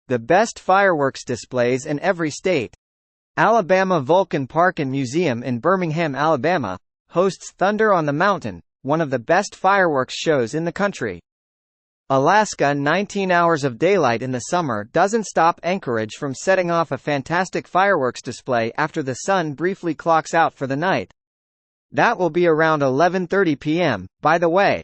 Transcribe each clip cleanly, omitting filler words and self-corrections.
the best fireworks displays in every state. Alabama Vulcan Park and Museum in Birmingham, Alabama, hosts Thunder on the Mountain, one of the best fireworks shows in the country. Alaska 19 hours of daylight in the summer doesn't stop Anchorage from setting off a fantastic fireworks display after the sun briefly clocks out for the night. That will be around 11:30 p.m., by the way.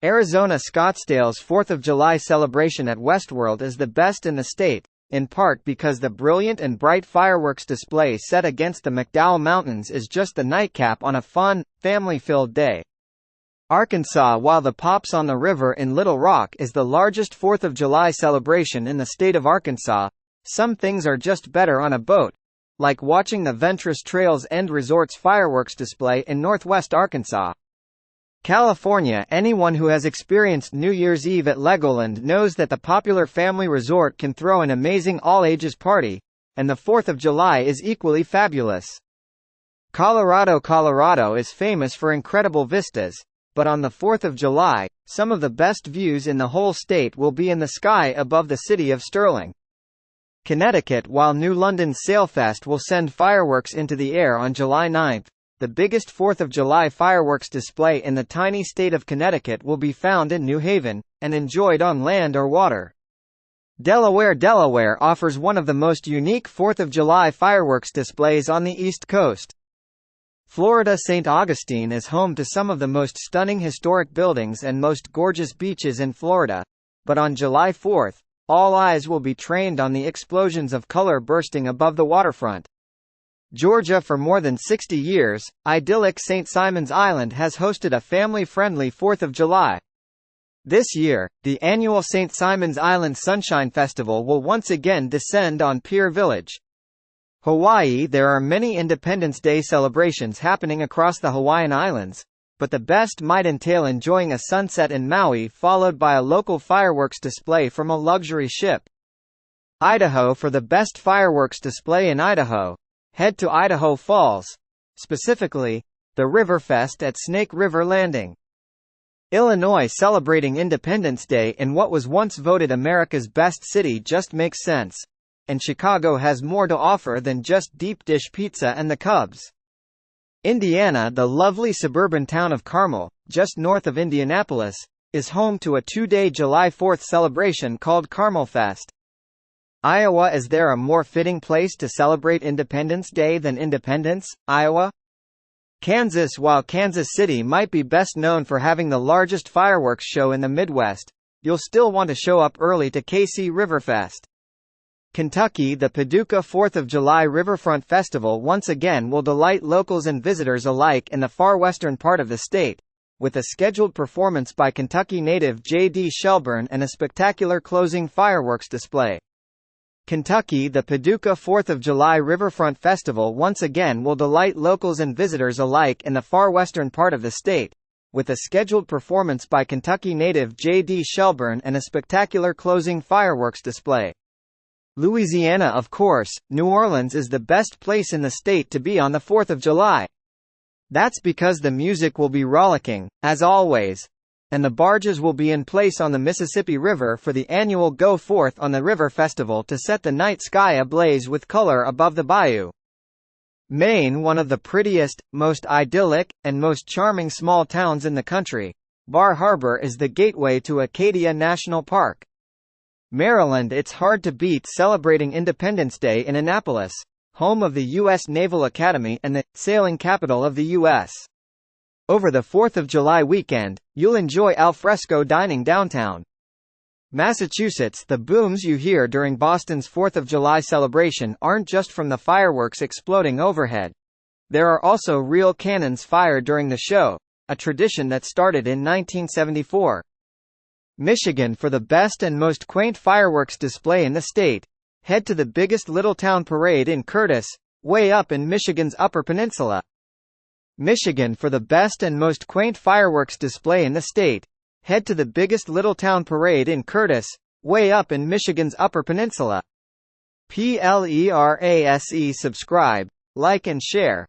Arizona Scottsdale's 4th of July celebration at Westworld is the best in the state, in part because the brilliant and bright fireworks display set against the McDowell Mountains is just the nightcap on a fun, family-filled day. Arkansas. While the Pops on the River in Little Rock is the largest 4th of July celebration in the state of Arkansas, some things are just better on a boat, like watching the Ventress Trails End Resort's fireworks display in northwest Arkansas. California. Anyone who has experienced New Year's Eve at Legoland knows that the popular family resort can throw an amazing all-ages party, and the 4th of July is equally fabulous. Colorado. Colorado is famous for incredible vistas, but on the 4th of July, some of the best views in the whole state will be in the sky above the city of Sterling. Connecticut. While New London's Sailfest will send fireworks into the air on July 9, the biggest 4th of July fireworks display in the tiny state of Connecticut will be found in New Haven, and enjoyed on land or water. Delaware. Delaware offers one of the most unique 4th of July fireworks displays on the East Coast. Florida. St. Augustine is home to some of the most stunning historic buildings and most gorgeous beaches in Florida, but on July 4, all eyes will be trained on the explosions of color bursting above the waterfront. Georgia. For more than 60 years, idyllic St. Simon's Island has hosted a family-friendly 4th of July. This year, the annual St. Simon's Island Sunshine Festival will once again descend on Pier Village. Hawaii. There are many Independence Day celebrations happening across the Hawaiian Islands, but the best might entail enjoying a sunset in Maui followed by a local fireworks display from a luxury ship. Idaho. For the best fireworks display in Idaho, head to Idaho Falls, specifically, the Riverfest at Snake River Landing. Illinois. Celebrating Independence Day in what was once voted America's best city just makes sense. And Chicago has more to offer than just deep dish pizza and the Cubs. Indiana. The lovely suburban town of Carmel, just north of Indianapolis, is home to a 2-day July 4th celebration called Carmel Fest. Iowa. Is there a more fitting place to celebrate Independence Day than Independence, Iowa? Kansas. While Kansas City might be best known for having the largest fireworks show in the Midwest, you'll still want to show up early to KC Riverfest. Kentucky. The Paducah 4th of July Riverfront Festival once again will delight locals and visitors alike in the far western part of the state, with a scheduled performance by Kentucky native J.D. Shelburne and a spectacular closing fireworks display. Kentucky. The Paducah 4th of July Riverfront Festival once again will delight locals and visitors alike in the far western part of the state, with a scheduled performance by Kentucky native J.D. Shelburne and a spectacular closing fireworks display. Louisiana. Of course, New Orleans is the best place in the state to be on the 4th of July. That's because the music will be rollicking, as always, and the barges will be in place on the Mississippi River for the annual Go Forth on the River Festival to set the night sky ablaze with color above the bayou. Maine. One of the prettiest, most idyllic, and most charming small towns in the country, Bar Harbor is the gateway to Acadia National Park. Maryland. It's hard to beat celebrating Independence Day in Annapolis, home of the U.S. Naval Academy and the sailing capital of the U.S. Over the 4th of July weekend, you'll enjoy alfresco dining downtown. Massachusetts. The booms you hear during Boston's 4th of July celebration aren't just from the fireworks exploding overhead. There are also real cannons fired during the show, a tradition that started in 1974. Michigan. For the best and most quaint fireworks display in the state, head to the biggest Little Town Parade in Curtis, way up in Michigan's Upper Peninsula. Michigan. For the best and most quaint fireworks display in the state, head to the biggest Little Town Parade in Curtis, way up in Michigan's Upper Peninsula. PLERASE. Subscribe, like and share.